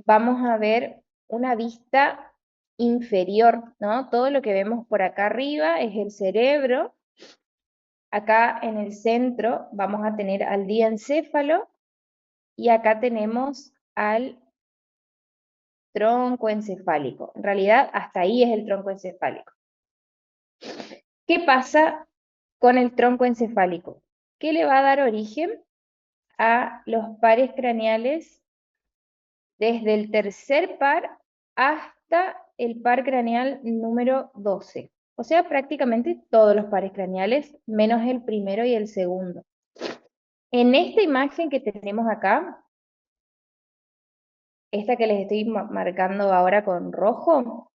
vamos a ver una vista inferior, ¿no? Todo lo que vemos por acá arriba es el cerebro. Acá en el centro vamos a tener al diencéfalo y acá tenemos al tronco encefálico. En realidad, hasta ahí es el tronco encefálico. ¿Qué pasa con el tronco encefálico? ¿Qué le va a dar origen a los pares craneales desde el tercer par hasta el par craneal número 12? O sea, prácticamente todos los pares craneales, menos el primero y el segundo. En esta imagen que tenemos acá, esta que les estoy marcando ahora con rojo,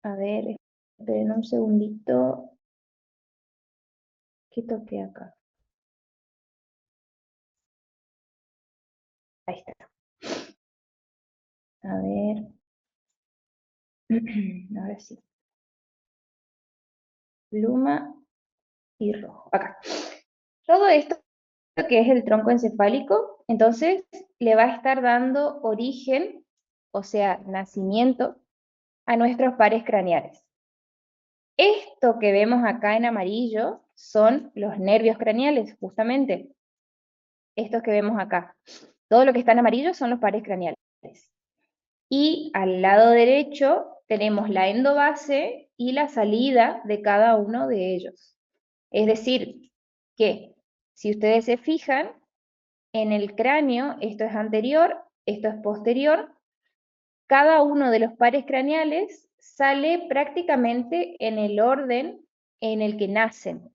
a ver, esperen un segundito, ¿qué toqué acá? Ahí está. A ver, ahora sí. Pluma y rojo. Acá. Todo esto que es el tronco encefálico, entonces le va a estar dando origen, o sea, nacimiento, a nuestros pares craneales. Esto que vemos acá en amarillo son los nervios craneales, justamente. Estos que vemos acá. Todo lo que está en amarillo son los pares craneales. Y al lado derecho tenemos la endobase y la salida de cada uno de ellos. Es decir, que si ustedes se fijan, en el cráneo, esto es anterior, esto es posterior, cada uno de los pares craneales sale prácticamente en el orden en el que nacen.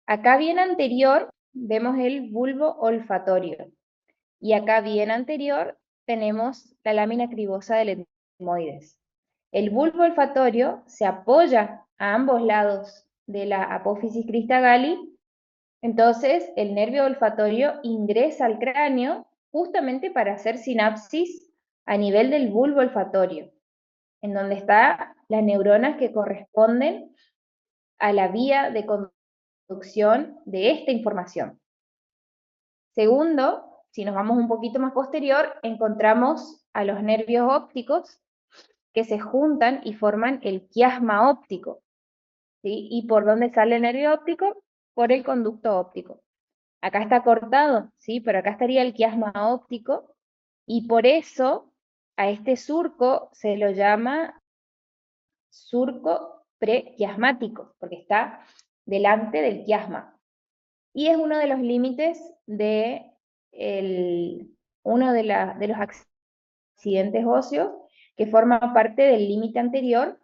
Acá bien anterior vemos el bulbo olfatorio y acá bien anterior tenemos la lámina cribosa del etmoides. El bulbo olfatorio se apoya a ambos lados de la apófisis cristagali, entonces el nervio olfatorio ingresa al cráneo justamente para hacer sinapsis a nivel del bulbo olfatorio, en donde están las neuronas que corresponden a la vía de conducción de esta información. Segundo, si nos vamos un poquito más posterior, encontramos a los nervios ópticos que se juntan y forman el quiasma óptico. ¿Sí? ¿Y por dónde sale el nervio óptico? Por el conducto óptico. Acá está cortado, ¿sí? Pero acá estaría el quiasma óptico y por eso a este surco se lo llama surco prequiasmático, porque está delante del quiasma. Y es uno de los límites de uno de los accidentes óseos que forma parte del límite anterior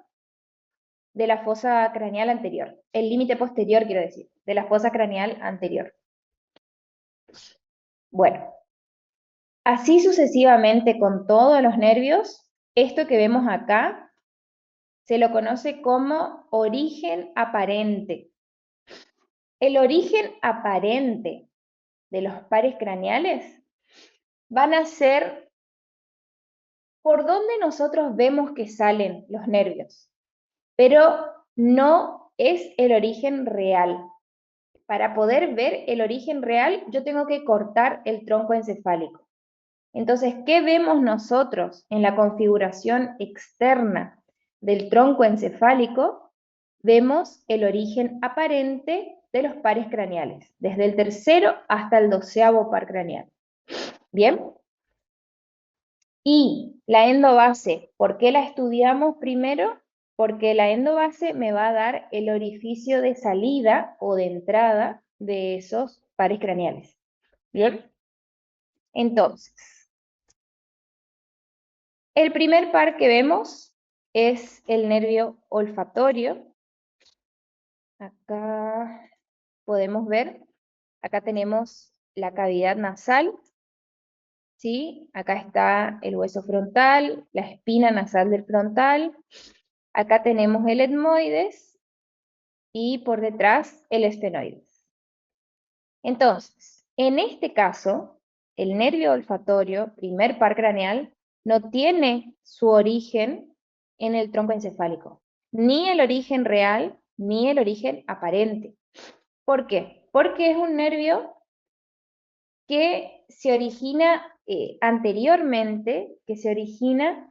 de la fosa craneal anterior. El límite posterior, quiero decir, de la fosa craneal anterior. Bueno, así sucesivamente con todos los nervios, esto que vemos acá se lo conoce como origen aparente. El origen aparente de los pares craneales van a ser por donde nosotros vemos que salen los nervios, pero no es el origen real. Para poder ver el origen real, yo tengo que cortar el tronco encefálico. Entonces, ¿qué vemos nosotros en la configuración externa del tronco encefálico? Vemos el origen aparente de los pares craneales, desde el tercero hasta el 12º par craneal. ¿Bien? Y la endobase, ¿por qué la estudiamos primero? Porque la endobase me va a dar el orificio de salida o de entrada de esos pares craneales. ¿Bien? Entonces, el primer par que vemos es el nervio olfatorio. Acá podemos ver, acá tenemos la cavidad nasal, ¿sí? Acá está el hueso frontal, la espina nasal del frontal. Acá tenemos el etmoides y por detrás el estenoides. Entonces, en este caso, el nervio olfatorio, primer par craneal, no tiene su origen en el tronco encefálico, ni el origen real, ni el origen aparente. ¿Por qué? Porque es un nervio que se origina anteriormente, que se origina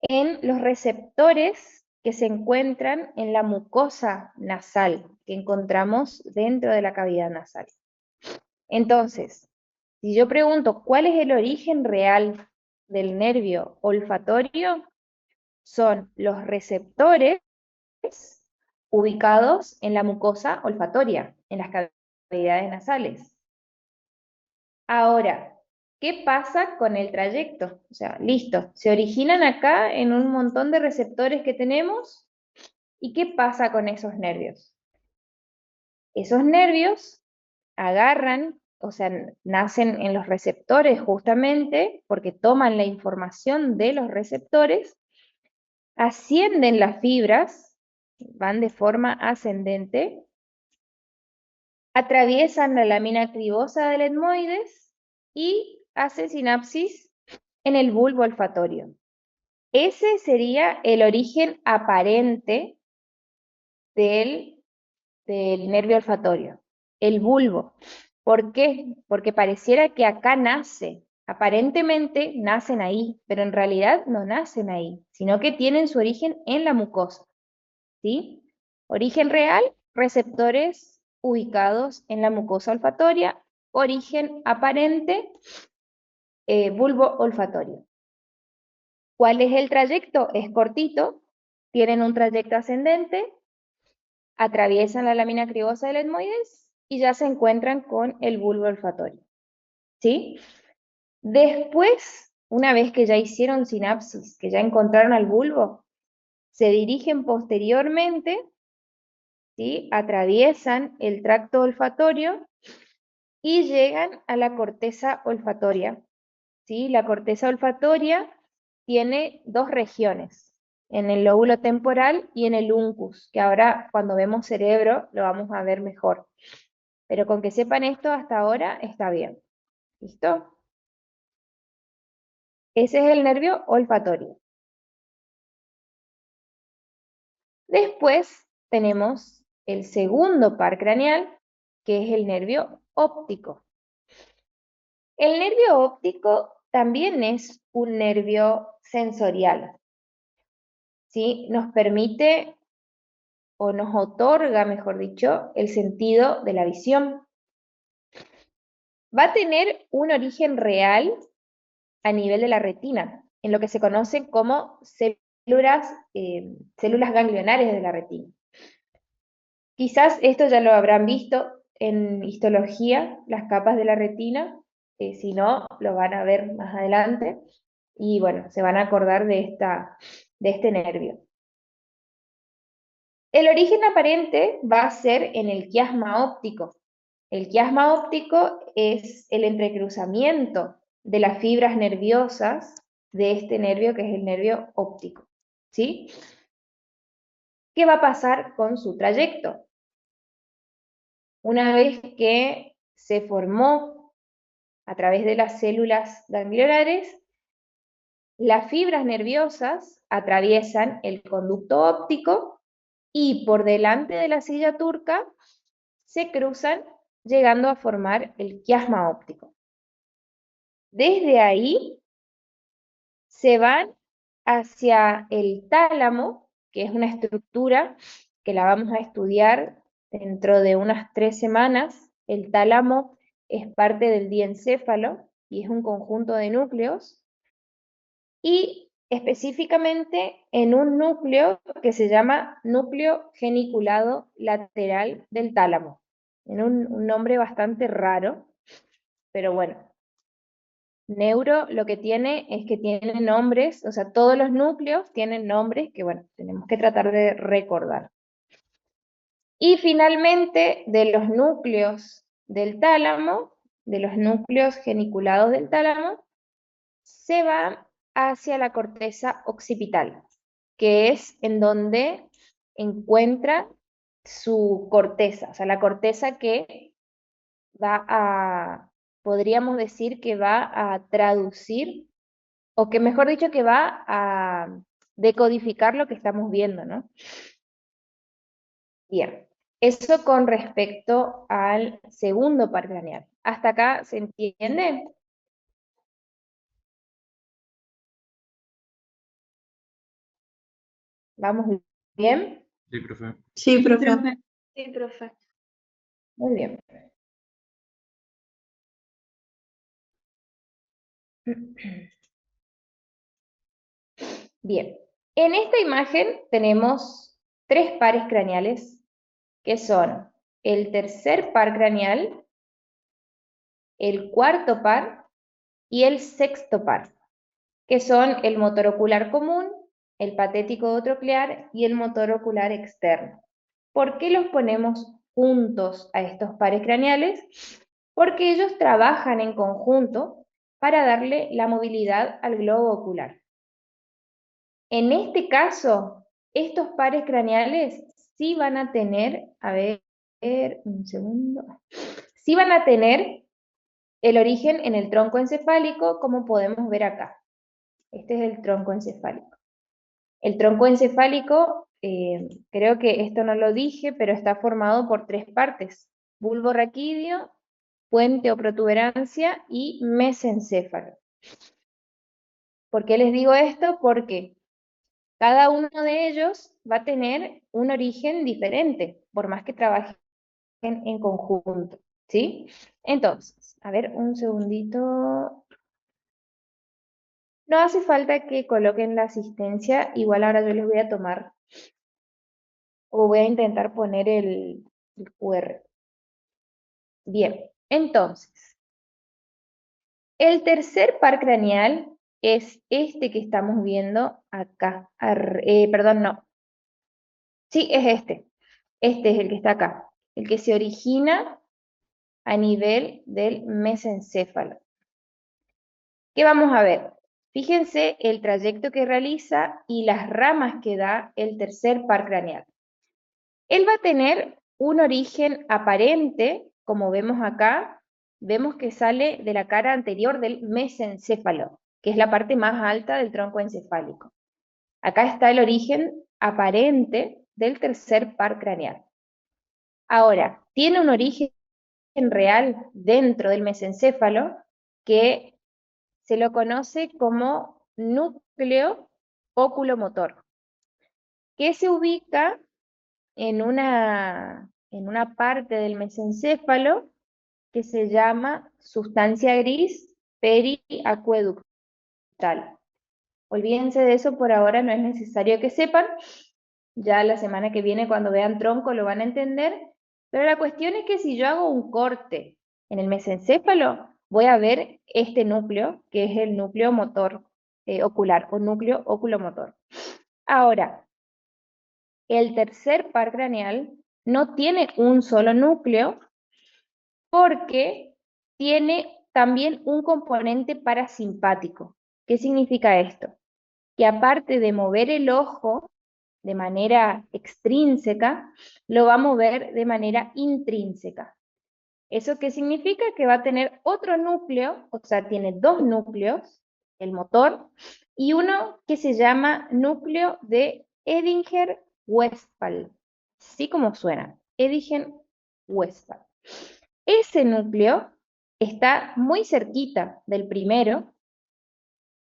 en los receptores que se encuentran en la mucosa nasal, que encontramos dentro de la cavidad nasal. Entonces, si yo pregunto cuál es el origen real del nervio olfatorio, son los receptores ubicados en la mucosa olfatoria, en las cavidades nasales. Ahora, ¿qué pasa con el trayecto? O sea, listo, se originan acá en un montón de receptores que tenemos, ¿y qué pasa con esos nervios? Esos nervios agarran, o sea, nacen en los receptores justamente porque toman la información de los receptores, ascienden las fibras, van de forma ascendente, atraviesan la lámina cribosa del etmoides y hacen sinapsis en el bulbo olfatorio. Ese sería el origen aparente del nervio olfatorio, el bulbo. ¿Por qué? Porque pareciera que acá nace, aparentemente nacen ahí, pero en realidad no nacen ahí, sino que tienen su origen en la mucosa, ¿sí? Origen real, receptores ubicados en la mucosa olfatoria, origen aparente, bulbo olfatorio. ¿Cuál es el trayecto? Es cortito, tienen un trayecto ascendente, atraviesan la lámina cribosa del etmoides y ya se encuentran con el bulbo olfatorio, ¿sí? Después, una vez que ya hicieron sinapsis, que ya encontraron al bulbo, se dirigen posteriormente, ¿sí? Atraviesan el tracto olfatorio y llegan a la corteza olfatoria, ¿sí? La corteza olfatoria tiene dos regiones, en el lóbulo temporal y en el uncus, que ahora cuando vemos cerebro lo vamos a ver mejor. Pero con que sepan esto hasta ahora está bien. ¿Listo? Ese es el nervio olfatorio. Después tenemos el segundo par craneal, que es el nervio óptico. El nervio óptico también es un nervio sensorial, ¿sí? Nos permite o nos otorga, mejor dicho, el sentido de la visión. Va a tener un origen real a nivel de la retina, en lo que se conoce como células ganglionares de la retina. Quizás esto ya lo habrán visto en histología, las capas de la retina, si no, lo van a ver más adelante, y bueno, se van a acordar de este nervio. El origen aparente va a ser en el quiasma óptico. El quiasma óptico es el entrecruzamiento de las fibras nerviosas de este nervio que es el nervio óptico, ¿sí? ¿Qué va a pasar con su trayecto? Una vez que se formó a través de las células ganglionares, las fibras nerviosas atraviesan el conducto óptico y por delante de la silla turca se cruzan llegando a formar el quiasma óptico. Desde ahí se van hacia el tálamo, que es una estructura que la vamos a estudiar dentro de unas 3 semanas. El tálamo es parte del diencéfalo y es un conjunto de núcleos, y específicamente en un núcleo que se llama núcleo geniculado lateral del tálamo. En un nombre bastante raro, pero bueno. Neuro lo que tiene es que tiene nombres, o sea, todos los núcleos tienen nombres que, bueno, tenemos que tratar de recordar. Y finalmente, de los núcleos del tálamo, de los núcleos geniculados del tálamo, se va hacia la corteza occipital, que es en donde encuentra su corteza, o sea, la corteza que va a, podríamos decir que va a traducir, o que mejor dicho, que va a decodificar lo que estamos viendo, ¿no? Bien, eso con respecto al segundo par craneal. ¿Hasta acá se entiende? ¿Vamos bien? Sí, profe. Sí, profe. Sí, profe. Muy bien. Bien. En esta imagen tenemos tres pares craneales, que son el tercer par craneal, el cuarto par y el sexto par, que son el motor ocular común, el patético troclear y el motor ocular externo. ¿Por qué los ponemos juntos a estos pares craneales? Porque ellos trabajan en conjunto para darle la movilidad al globo ocular. En este caso, estos pares craneales sí van a tener, a ver, un segundo, sí van a tener el origen en el tronco encefálico, como podemos ver acá. Este es el tronco encefálico. El tronco encefálico, creo que esto no lo dije, pero está formado por tres partes: bulbo raquídeo, puente o protuberancia y mesencéfalo. ¿Por qué les digo esto? Porque cada uno de ellos va a tener un origen diferente, por más que trabajen en conjunto, ¿sí? Entonces, a ver, un segundito. No hace falta que coloquen la asistencia, igual ahora yo les voy a tomar, o voy a intentar poner el QR. Bien, entonces, el tercer par craneal es este que estamos viendo acá. Perdón, no. Sí, es este. Este es el que está acá, el que se origina a nivel del mesencéfalo. ¿Qué vamos a ver? Fíjense el trayecto que realiza y las ramas que da el tercer par craneal. Él va a tener un origen aparente, como vemos acá, vemos que sale de la cara anterior del mesencéfalo, que es la parte más alta del tronco encefálico. Acá está el origen aparente del tercer par craneal. Ahora, tiene un origen real dentro del mesencéfalo que se lo conoce como núcleo oculomotor, que se ubica en una parte del mesencéfalo que se llama sustancia gris periacueductal. Olvídense de eso, por ahora no es necesario que sepan. Ya la semana que viene, cuando vean tronco, lo van a entender. Pero la cuestión es que si yo hago un corte en el mesencéfalo, voy a ver este núcleo, que es el núcleo motor ocular o núcleo oculomotor. Ahora, el tercer par craneal no tiene un solo núcleo porque tiene también un componente parasimpático. ¿Qué significa esto? Que aparte de mover el ojo de manera extrínseca, lo va a mover de manera intrínseca. ¿Eso qué significa? Que va a tener otro núcleo, o sea, tiene dos núcleos, el motor, y uno que se llama núcleo de Edinger-Westphal. Así como suena, Edinger-Westphal. Ese núcleo está muy cerquita del primero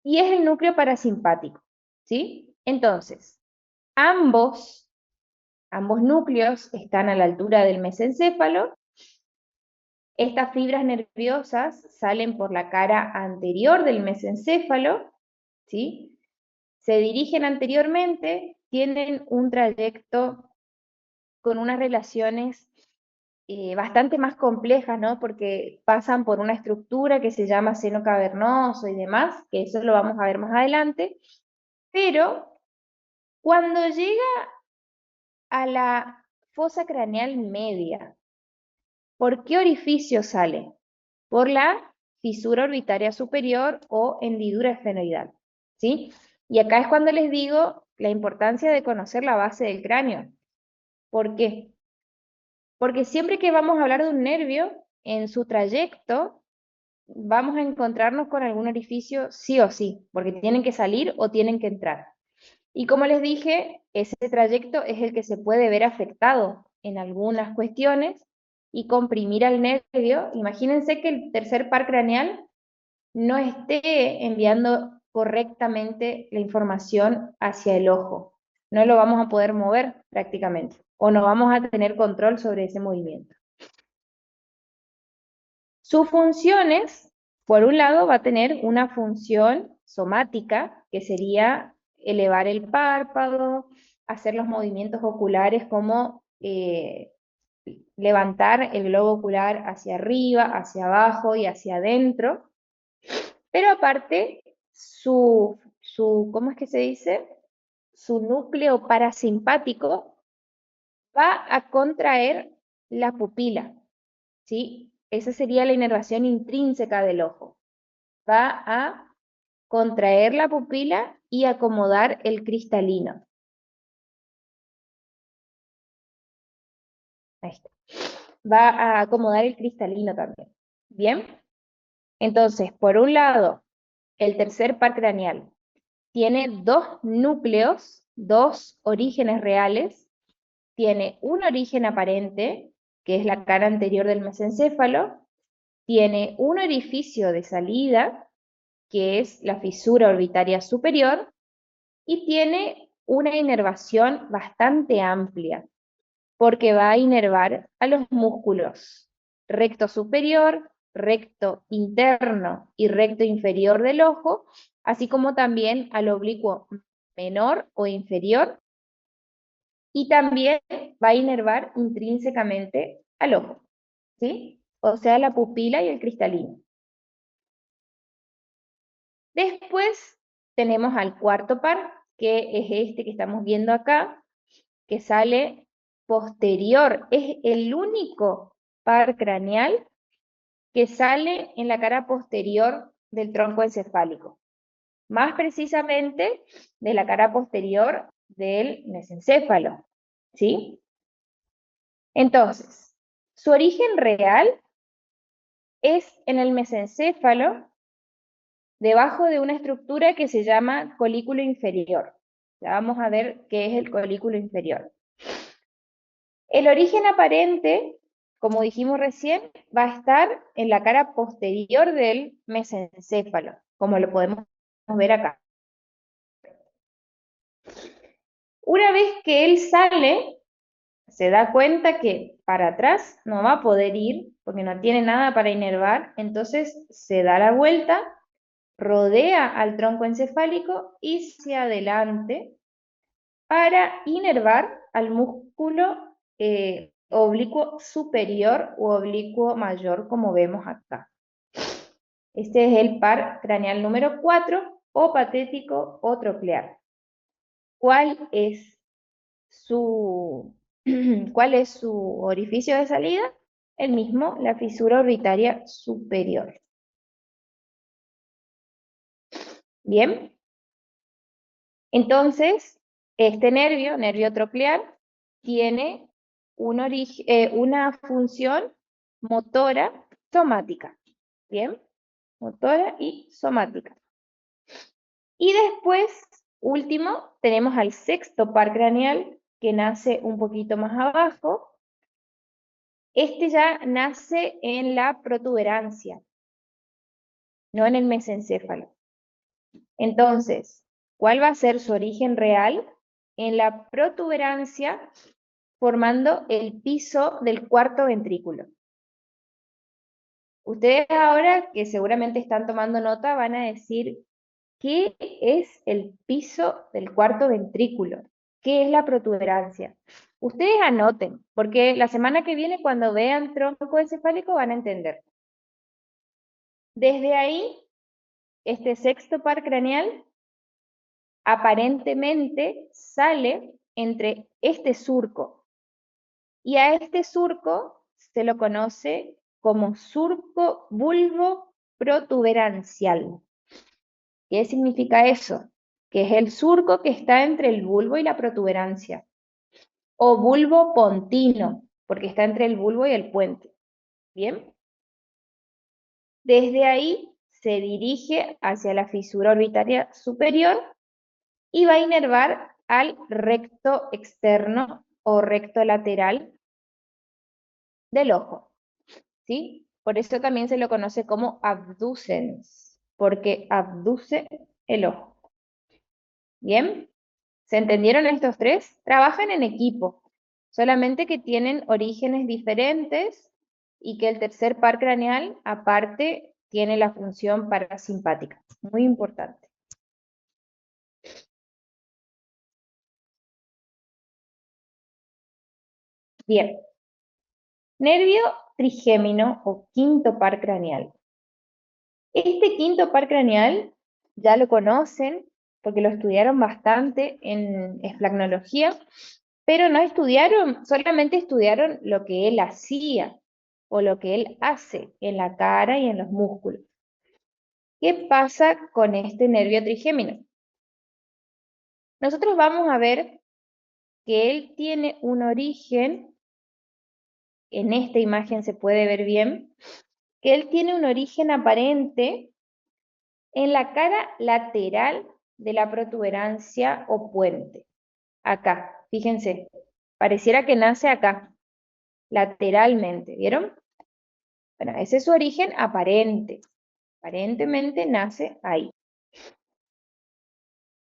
y es el núcleo parasimpático, ¿sí? Entonces, ambos núcleos están a la altura del mesencéfalo. Estas fibras nerviosas salen por la cara anterior del mesencéfalo, ¿sí? Se dirigen anteriormente, tienen un trayecto con unas relaciones bastante más complejas, ¿no? Porque pasan por una estructura que se llama seno cavernoso y demás, que eso lo vamos a ver más adelante, pero cuando llega a la fosa craneal media, ¿por qué orificio sale? Por la fisura orbitaria superior o hendidura esfenoidal, ¿sí? Y acá es cuando les digo la importancia de conocer la base del cráneo. ¿Por qué? Porque siempre que vamos a hablar de un nervio, en su trayecto vamos a encontrarnos con algún orificio sí o sí, porque tienen que salir o tienen que entrar. Y como les dije, ese trayecto es el que se puede ver afectado en algunas cuestiones y comprimir al nervio. Imagínense que el tercer par craneal no esté enviando correctamente la información hacia el ojo. No lo vamos a poder mover prácticamente, o no vamos a tener control sobre ese movimiento. Sus funciones, por un lado, va a tener una función somática, que sería elevar el párpado, hacer los movimientos oculares como levantar el globo ocular hacia arriba, hacia abajo y hacia adentro. Pero aparte, ¿cómo es que se dice? Su núcleo parasimpático va a contraer la pupila, ¿sí? Esa sería la inervación intrínseca del ojo. Va a contraer la pupila y acomodar el cristalino. Ahí está. Va a acomodar el cristalino también. Bien, entonces, por un lado, el tercer par craneal tiene dos núcleos, dos orígenes reales. Tiene un origen aparente, que es la cara anterior del mesencéfalo. Tiene un orificio de salida, que es la fisura orbitaria superior, y tiene una inervación bastante amplia, porque va a inervar a los músculos recto superior, recto interno y recto inferior del ojo, así como también al oblicuo menor o inferior, y también va a inervar intrínsecamente al ojo, ¿sí? O sea, la pupila y el cristalino. Después tenemos al cuarto par, que es este que estamos viendo acá, que sale posterior. Es el único par craneal que sale en la cara posterior del tronco encefálico. Más precisamente de la cara posterior del mesencéfalo, ¿sí? Entonces, su origen real es en el mesencéfalo, debajo de una estructura que se llama colículo inferior. Ya vamos a ver qué es el colículo inferior. El origen aparente, como dijimos recién, va a estar en la cara posterior del mesencéfalo, como lo podemos ver acá. Una vez que él sale, se da cuenta que para atrás no va a poder ir porque no tiene nada para inervar, entonces se da la vuelta, rodea al tronco encefálico y hacia adelante para inervar al músculo oblicuo superior u oblicuo mayor, como vemos acá. Este es el par craneal número 4, o patético o troclear. ¿Cuál es su, ¿Cuál es su orificio de salida? El mismo, la fisura orbitaria superior. Bien, entonces, este nervio, nervio troclear, tiene una función motora somática. Bien, motora y somática. Y después, último, tenemos al sexto par craneal, que nace un poquito más abajo. Este ya nace en la protuberancia, no en el mesencéfalo. Entonces, ¿cuál va a ser su origen real? En la protuberancia, formando el piso del cuarto ventrículo. Ustedes ahora, que seguramente están tomando nota, van a decir, ¿qué es el piso del cuarto ventrículo? ¿Qué es la protuberancia? Ustedes anoten, porque la semana que viene, cuando vean tronco encefálico, van a entender. Desde ahí, este sexto par craneal aparentemente sale entre este surco, y a este surco se lo conoce como surco bulbo protuberancial. ¿Qué significa eso? Que es el surco que está entre el bulbo y la protuberancia, o bulbo pontino, porque está entre el bulbo y el puente. ¿Bien? Desde ahí se dirige hacia la fisura orbitaria superior y va a inervar al recto externo o recto lateral del ojo, ¿sí? Por eso también se lo conoce como abducens, porque abduce el ojo. ¿Bien? ¿Se entendieron estos tres? Trabajan en equipo, solamente que tienen orígenes diferentes y que el tercer par craneal, aparte, tiene la función parasimpática. Muy importante. Bien. Nervio trigémino o quinto par craneal. Este quinto par craneal ya lo conocen porque lo estudiaron bastante en esflagnología, pero no estudiaron, solamente estudiaron lo que él hacía o lo que él hace en la cara y en los músculos. ¿Qué pasa con este nervio trigémino? Nosotros vamos a ver que él tiene un origen, en esta imagen se puede ver bien, que él tiene un origen aparente en la cara lateral de la protuberancia o puente. Acá, fíjense, pareciera que nace acá, lateralmente, ¿vieron? Bueno, ese es su origen aparente. Aparentemente nace ahí.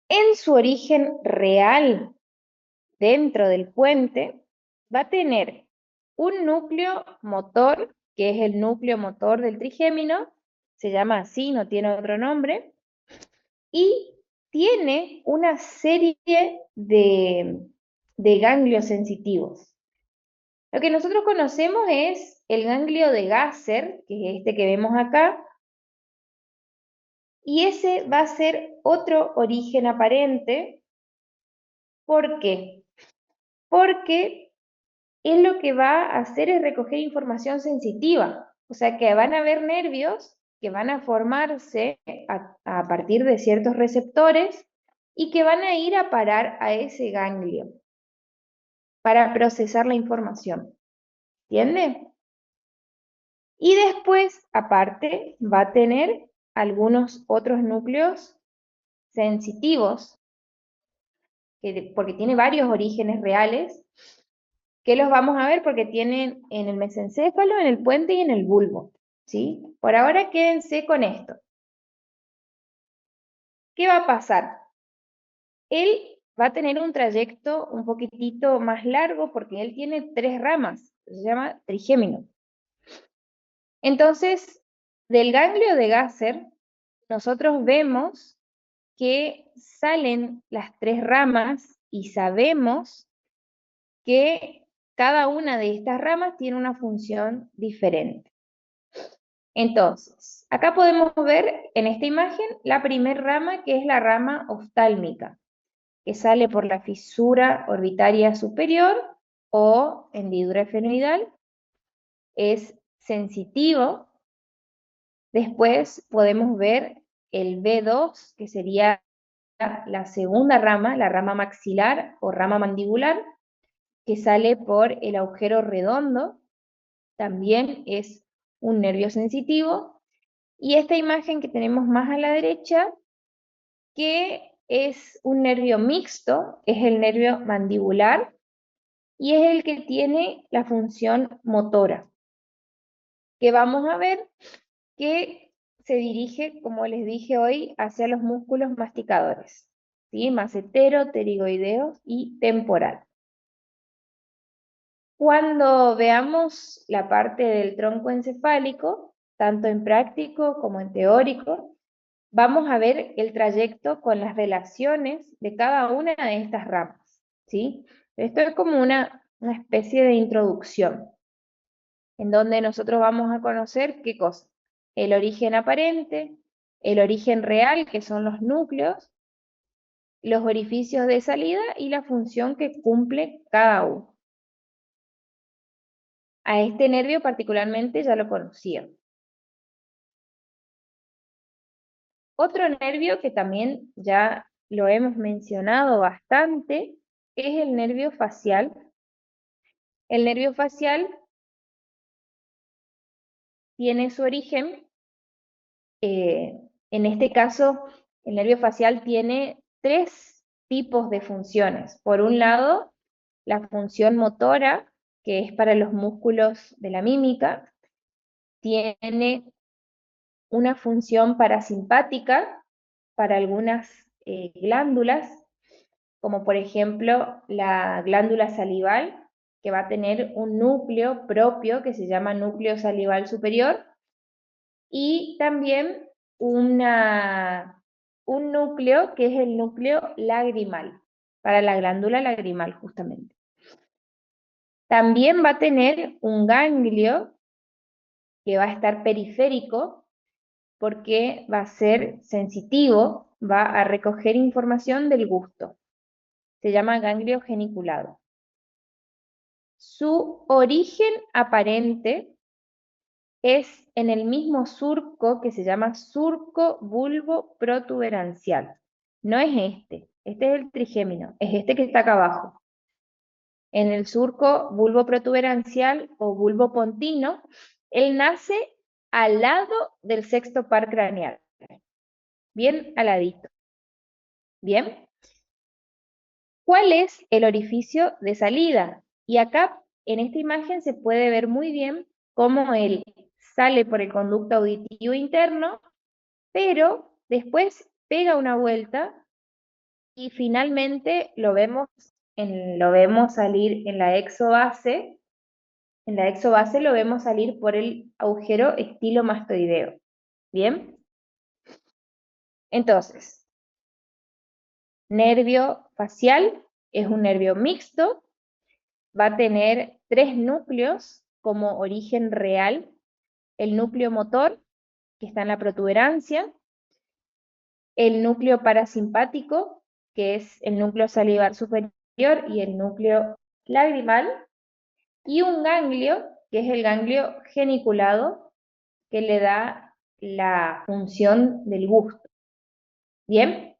En su origen real, dentro del puente, va a tener un núcleo motor, que es el núcleo motor del trigémino, se llama así, no tiene otro nombre, y tiene una serie de ganglios sensitivos. Lo que nosotros conocemos es el ganglio de Gasser, que es este que vemos acá, y ese va a ser otro origen aparente. ¿Por qué? Porque él lo que va a hacer es recoger información sensitiva, o sea que van a haber nervios que van a formarse a partir de ciertos receptores y que van a ir a parar a ese ganglio para procesar la información. ¿Entiende? Y después, aparte, va a tener algunos otros núcleos sensitivos, porque tiene varios orígenes reales, que los vamos a ver porque tienen en el mesencéfalo, en el puente y en el bulbo. ¿Sí? Por ahora quédense con esto. ¿Qué va a pasar? Él va a tener un trayecto un poquitito más largo porque él tiene 3 ramas, se llama trigémino. Entonces, del ganglio de Gasser, nosotros vemos que salen las 3 ramas y sabemos que cada una de estas ramas tiene una función diferente. Entonces, acá podemos ver en esta imagen la primera rama, que es la rama oftálmica, que sale por la fisura orbitaria superior o hendidura esfenoidal. Es sensitivo. Después podemos ver el B2, que sería la segunda rama, la rama maxilar o rama mandibular, que sale por el agujero redondo, también es un nervio sensitivo. Y esta imagen que tenemos más a la derecha, que es un nervio mixto, es el nervio mandibular y es el que tiene la función motora, que vamos a ver que se dirige, como les dije hoy, hacia los músculos masticadores, ¿sí? Macetero, pterigoideo y temporal. Cuando veamos la parte del tronco encefálico, tanto en práctico como en teórico, vamos a ver el trayecto con las relaciones de cada una de estas ramas, ¿sí? Esto es como una especie de introducción, en donde nosotros vamos a conocer qué cosa. El origen aparente, el origen real, que son los núcleos, los orificios de salida y la función que cumple cada uno. A este nervio particularmente ya lo conocían. Otro nervio que también ya lo hemos mencionado bastante es el nervio facial. El nervio facial tiene su origen, en este caso, el nervio facial tiene 3 tipos de funciones. Por un lado, la función motora, que es para los músculos de la mímica, tiene una función parasimpática para algunas glándulas, como por ejemplo la glándula salival, que va a tener un núcleo propio que se llama núcleo salival superior, y también un núcleo que es el núcleo lagrimal, para la glándula lagrimal justamente. También va a tener un ganglio que va a estar periférico porque va a ser sensitivo, va a recoger información del gusto. Se llama ganglio geniculado. Su origen aparente es en el mismo surco que se llama surco bulbo-protuberancial. No es este es el trigémino, es este que está acá abajo. En el surco bulbo-protuberancial o bulbo pontino, él nace al lado del sexto par craneal, bien aladito. Bien, ¿cuál es el orificio de salida? Y acá en esta imagen se puede ver muy bien cómo él sale por el conducto auditivo interno, pero después pega una vuelta y finalmente lo vemos salir en la exobase. En la exobase lo vemos salir por el agujero estilomastoideo. ¿Bien? Entonces, nervio facial es un nervio mixto, va a tener 3 núcleos como origen real: el núcleo motor, que está en la protuberancia, el núcleo parasimpático, que es el núcleo salivar superior y el núcleo lagrimal, y un ganglio, que es el ganglio geniculado, que le da la función del gusto. ¿Bien?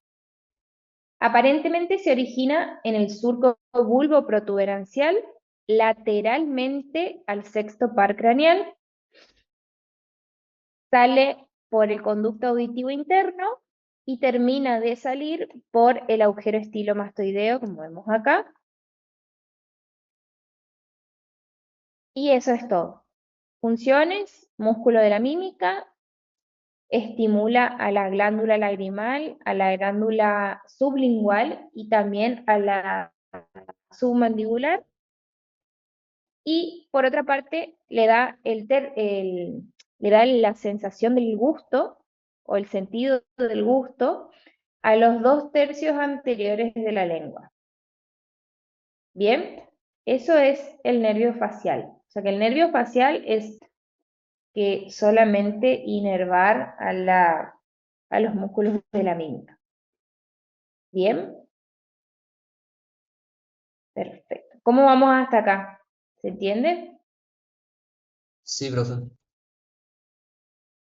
Aparentemente se origina en el surco bulbo protuberancial, lateralmente al sexto par craneal, sale por el conducto auditivo interno y termina de salir por el agujero estilomastoideo, como vemos acá. Y eso es todo. Funciones: músculo de la mímica, estimula a la glándula lagrimal, a la glándula sublingual y también a la submandibular. Y por otra parte, le da la sensación del gusto o el sentido del gusto a los 2/3 anteriores de la lengua. Bien, eso es el nervio facial. O sea que el nervio facial es que solamente inervar a los músculos de la mímica. Bien, perfecto. ¿Cómo vamos hasta acá? ¿Se entiende? Sí, profe.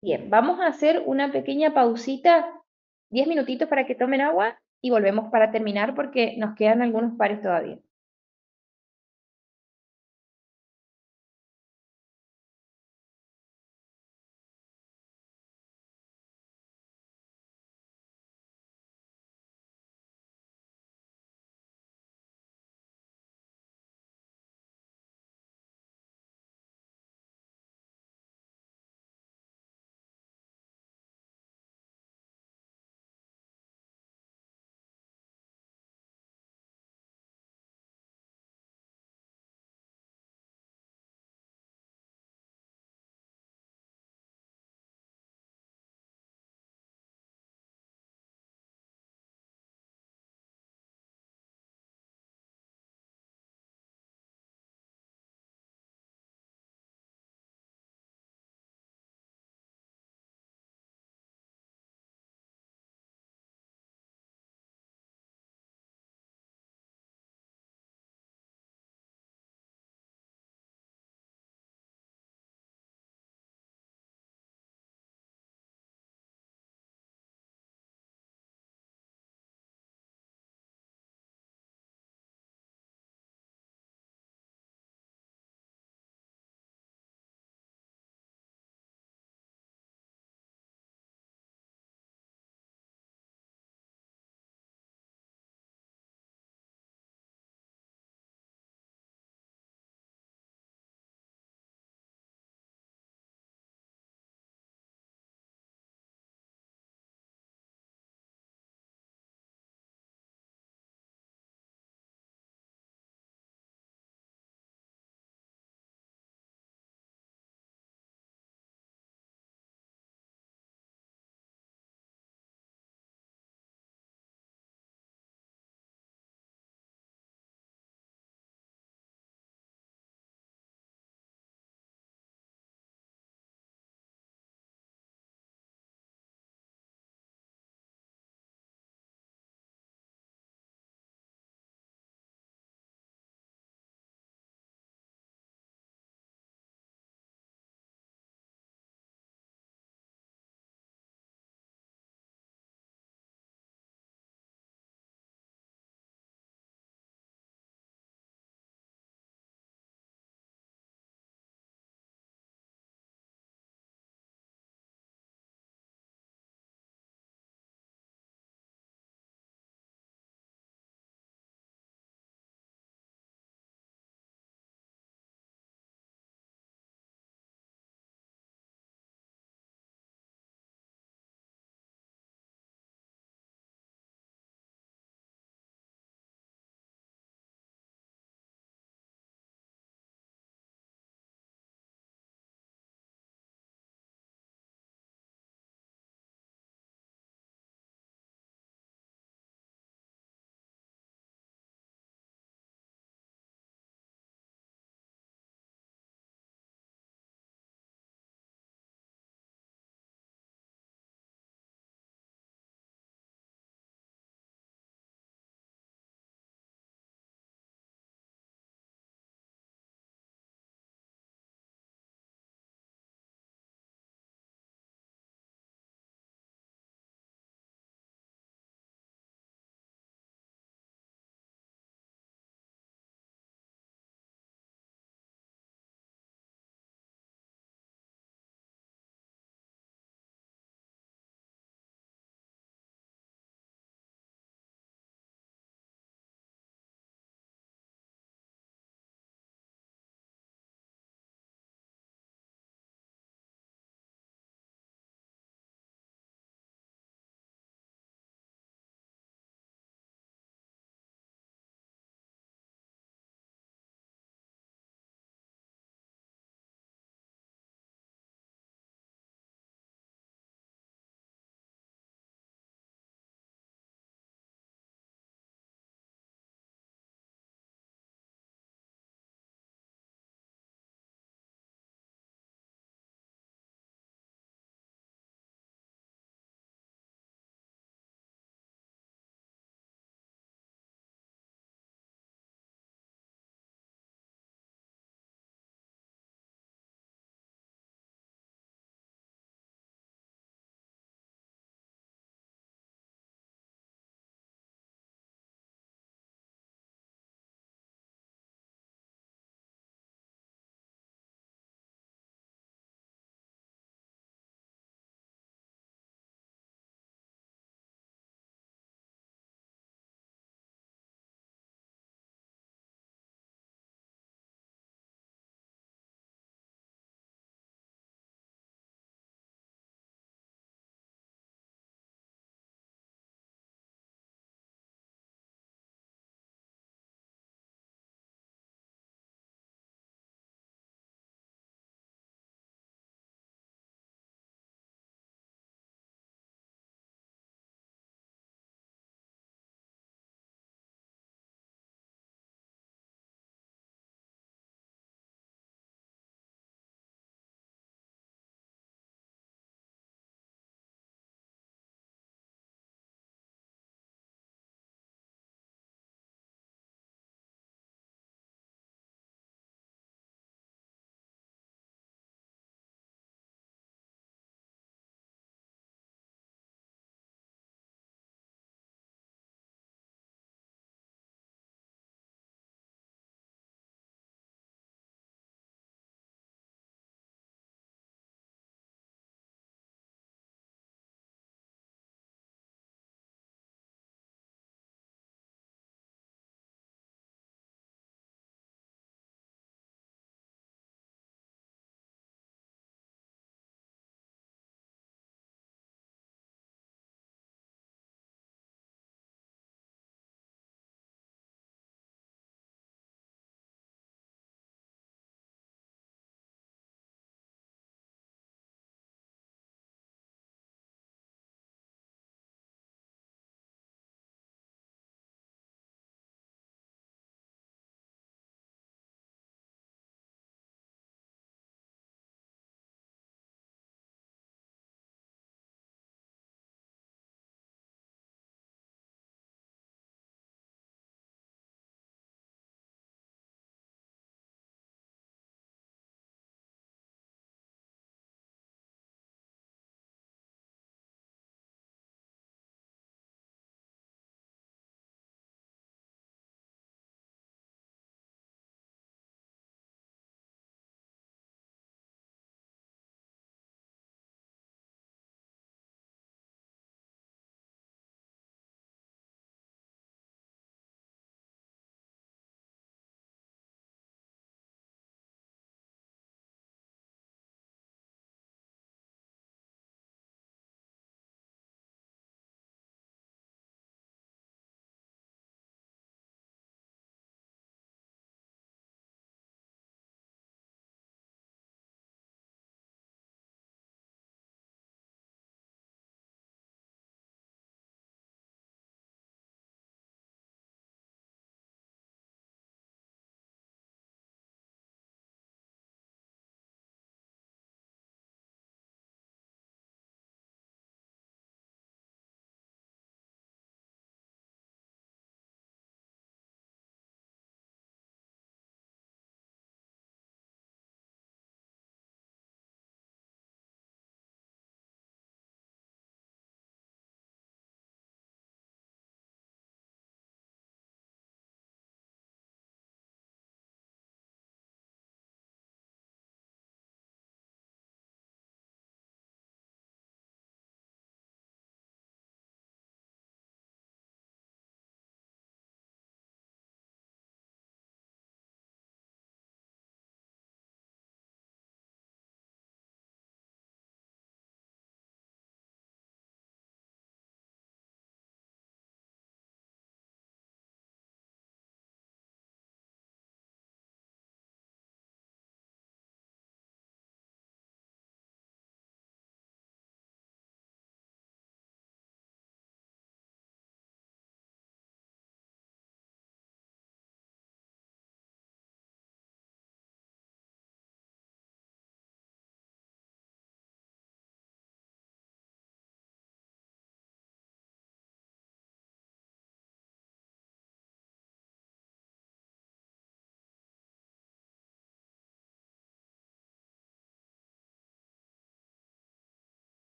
Bien, vamos a hacer una pequeña pausita, 10 minutitos para que tomen agua y volvemos para terminar porque nos quedan algunos pares todavía.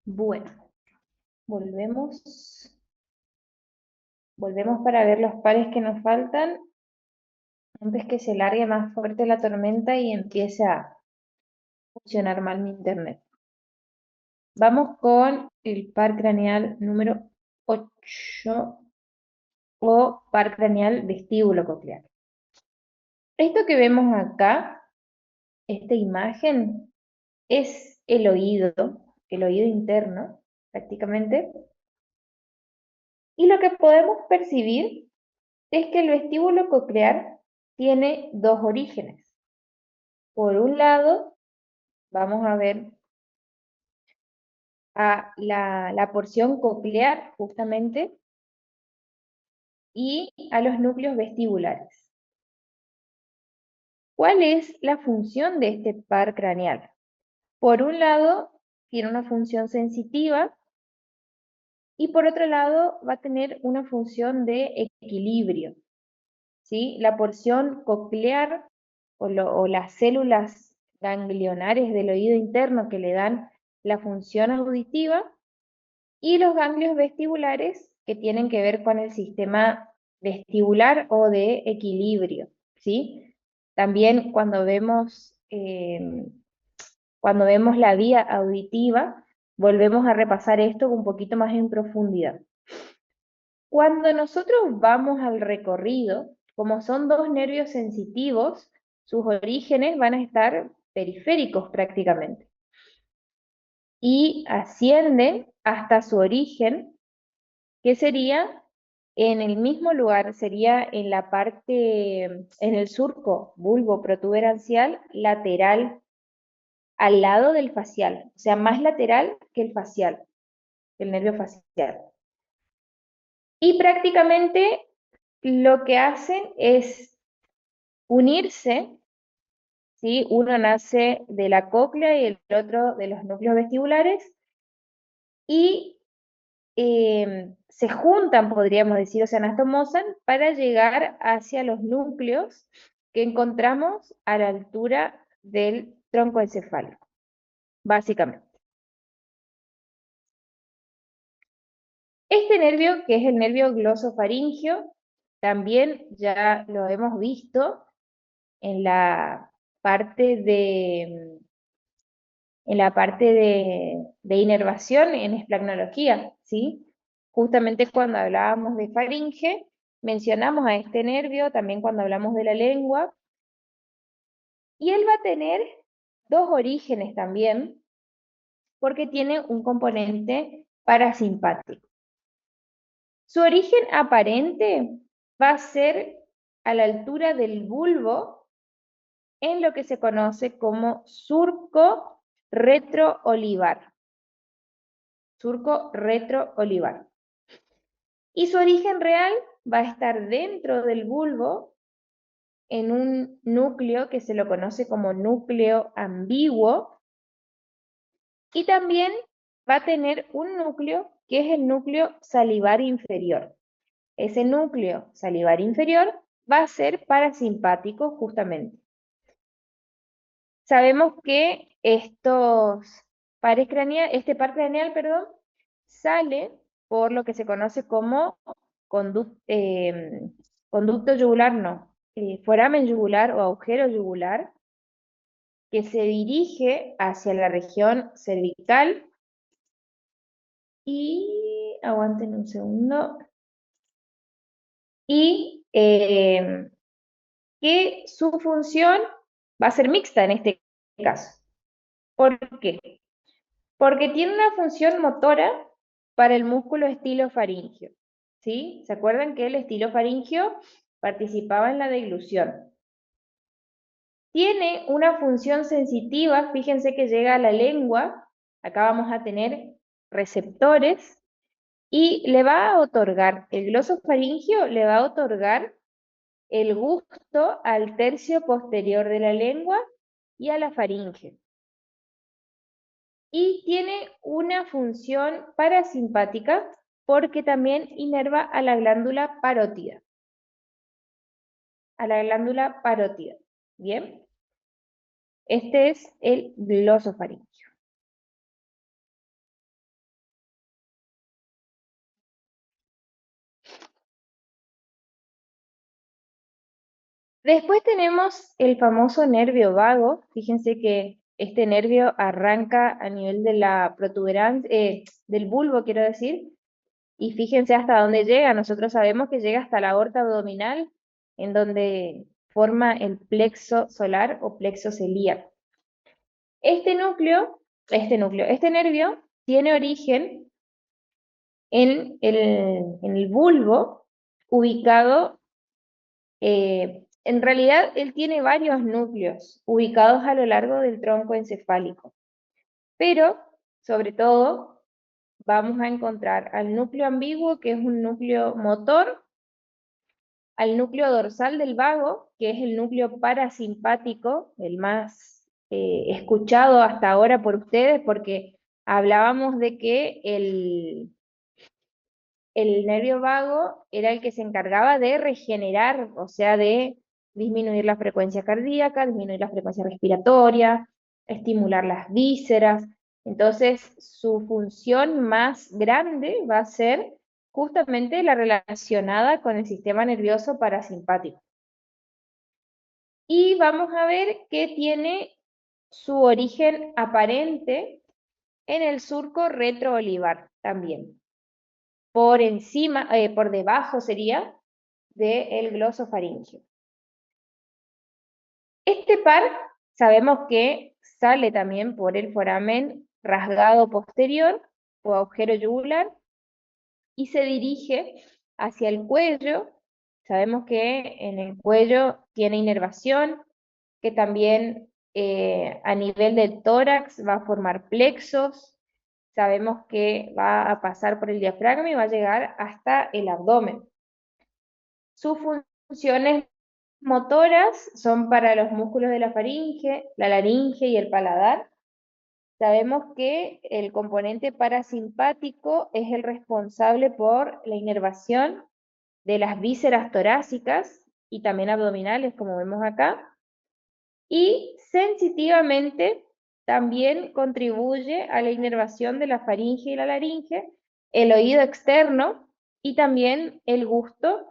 Bueno, volvemos. Volvemos para ver los pares que nos faltan antes que se largue más fuerte la tormenta y empiece a funcionar mal mi internet. Vamos con el par craneal número 8 o par craneal vestíbulo coclear. Esto que vemos acá, esta imagen, es el oído interno, prácticamente. Y lo que podemos percibir es que el vestíbulo coclear tiene dos orígenes. Por un lado, vamos a ver a la porción coclear, justamente, y a los núcleos vestibulares. ¿Cuál es la función de este par craneal? Por un lado, tiene una función sensitiva y por otro lado va a tener una función de equilibrio. ¿Sí? La porción coclear o las células ganglionares del oído interno que le dan la función auditiva y los ganglios vestibulares que tienen que ver con el sistema vestibular o de equilibrio, ¿sí? También cuando vemos la vía auditiva, volvemos a repasar esto un poquito más en profundidad. Cuando nosotros vamos al recorrido, como son dos nervios sensitivos, sus orígenes van a estar periféricos prácticamente. Y ascienden hasta su origen, que sería en el mismo lugar, sería en la parte, en el surco bulbo protuberancial lateral, al lado del facial, o sea, más lateral que el facial, el nervio facial. Y prácticamente lo que hacen es unirse, ¿sí? Uno nace de la cóclea y el otro de los núcleos vestibulares, y se juntan, podríamos decir, o se anastomosan para llegar hacia los núcleos que encontramos a la altura del tronco encefálico, básicamente. Este nervio, que es el nervio glosofaringio, también ya lo hemos visto en la parte de, de inervación en esplancología, ¿sí? Justamente cuando hablábamos de faringe, mencionamos a este nervio, también cuando hablamos de la lengua, y él va a tener dos orígenes también, porque tiene un componente parasimpático. Su origen aparente va a ser a la altura del bulbo, en lo que se conoce como surco retroolivar. Surco retroolivar. Y su origen real va a estar dentro del bulbo, en un núcleo que se lo conoce como núcleo ambiguo, y también va a tener un núcleo que es el núcleo salivar inferior. Ese núcleo salivar inferior va a ser parasimpático justamente. Sabemos que este par craneal, perdón, sale por lo que se conoce como conducto yugular, no, foramen yugular o agujero yugular, que se dirige hacia la región cervical y, aguanten un segundo, y que su función va a ser mixta en este caso. ¿Por qué? Porque tiene una función motora para el músculo estilofaringio, ¿sí? ¿Se acuerdan que el estilofaringio participaba en la deglución? Tiene una función sensitiva, fíjense que llega a la lengua, acá vamos a tener receptores, y le va a otorgar, el glosofaringio le va a otorgar el gusto al tercio posterior de la lengua y a la faringe. Y tiene una función parasimpática porque también inerva a la glándula parótida. A la glándula parótida. ¿Bien? Este es el glosofaringio. Después tenemos el famoso nervio vago. Fíjense que este nervio arranca a nivel de la protuberancia, del bulbo, quiero decir, y fíjense hasta dónde llega. Nosotros sabemos que llega hasta la aorta abdominal, en donde forma el plexo solar o plexo celíaco. Este nervio tiene origen en el bulbo, ubicado, en realidad él tiene varios núcleos ubicados a lo largo del tronco encefálico, pero sobre todo vamos a encontrar al núcleo ambiguo, que es un núcleo motor, al núcleo dorsal del vago, que es el núcleo parasimpático, el más escuchado hasta ahora por ustedes, porque hablábamos de que el nervio vago era el que se encargaba de regenerar, o sea, de disminuir la frecuencia cardíaca, disminuir la frecuencia respiratoria, estimular las vísceras. Entonces, su función más grande va a ser justamente la relacionada con el sistema nervioso parasimpático. Y vamos a ver que tiene su origen aparente en el surco retroolivar también. Por encima, por debajo sería del glosofaringeo. Este par sabemos que sale también por el foramen rasgado posterior o agujero yugular y se dirige hacia el cuello. Sabemos que en el cuello tiene inervación, que también a nivel del tórax va a formar plexos. Sabemos que va a pasar por el diafragma y va a llegar hasta el abdomen. Sus funciones motoras son para los músculos de la faringe, la laringe y el paladar. Sabemos que el componente parasimpático es el responsable por la inervación de las vísceras torácicas y también abdominales, como vemos acá. Y sensitivamente también contribuye a la inervación de la faringe y la laringe, el oído externo y también el gusto.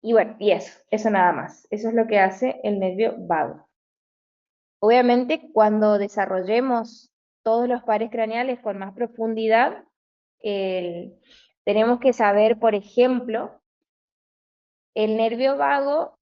Y bueno, y eso nada más. Eso es lo que hace el nervio vago. Obviamente, cuando desarrollemos todos los pares craneales con más profundidad, tenemos que saber, por ejemplo, el nervio vago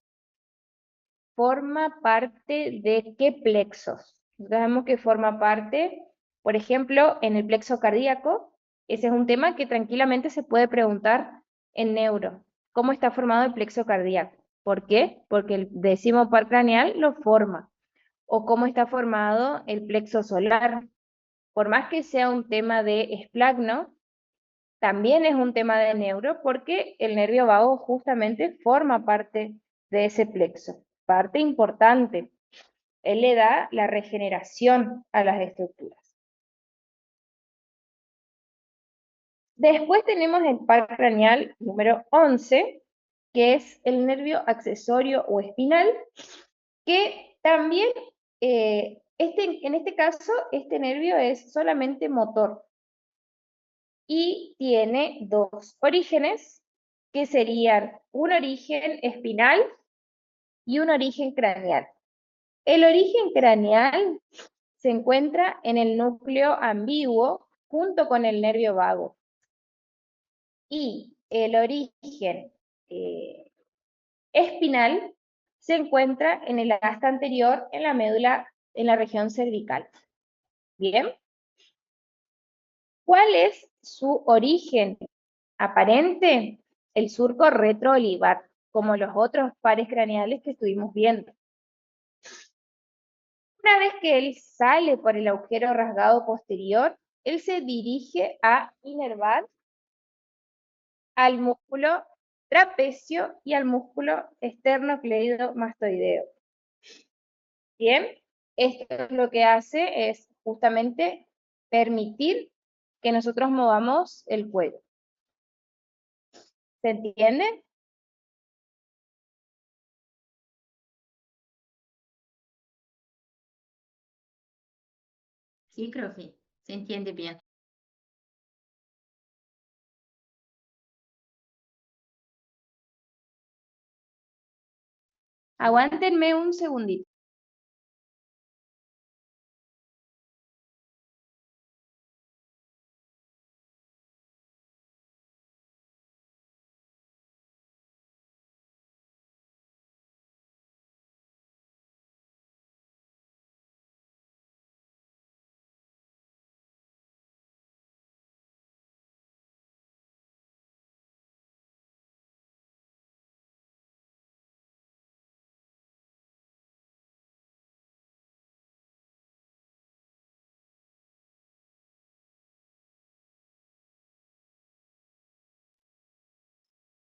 forma parte de qué plexos. Sabemos que forma parte, por ejemplo, en el plexo cardíaco. Ese es un tema que tranquilamente se puede preguntar en neuro. ¿Cómo está formado el plexo cardíaco? ¿Por qué? Porque el décimo par craneal lo forma. ¿O cómo está formado el plexo solar? Por más que sea un tema de esplagno, también es un tema de neuro porque el nervio vago justamente forma parte de ese plexo, parte importante. Él le da la regeneración a las estructuras. Después tenemos el par craneal número 11, que es el nervio accesorio o espinal, que también, en este caso, este nervio es solamente motor y tiene dos orígenes, que serían un origen espinal y un origen craneal. El origen craneal se encuentra en el núcleo ambiguo junto con el nervio vago. Y el origen espinal se encuentra en el asta anterior, en la médula, en la región cervical. Bien. ¿Cuál es su origen aparente? El surco retroolivar, como los otros pares craneales que estuvimos viendo. Una vez que él sale por el agujero rasgado posterior, él se dirige a inervar al músculo trapecio y al músculo esternocleidomastoideo. Bien, esto lo que hace es justamente permitir que nosotros movamos el cuello. ¿Se entiende? Sí, profe, se entiende bien. Aguántenme un segundito.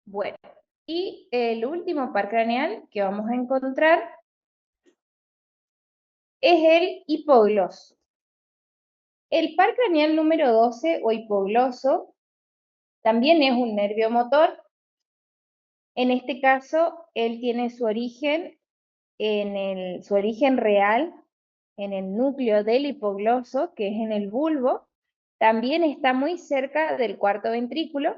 Bueno, y el último par craneal que vamos a encontrar es el hipogloso. El par craneal número 12 o hipogloso también es un nervio motor. En este caso, él tiene su origen su origen real en el núcleo del hipogloso, que es en el bulbo. También está muy cerca del cuarto ventrículo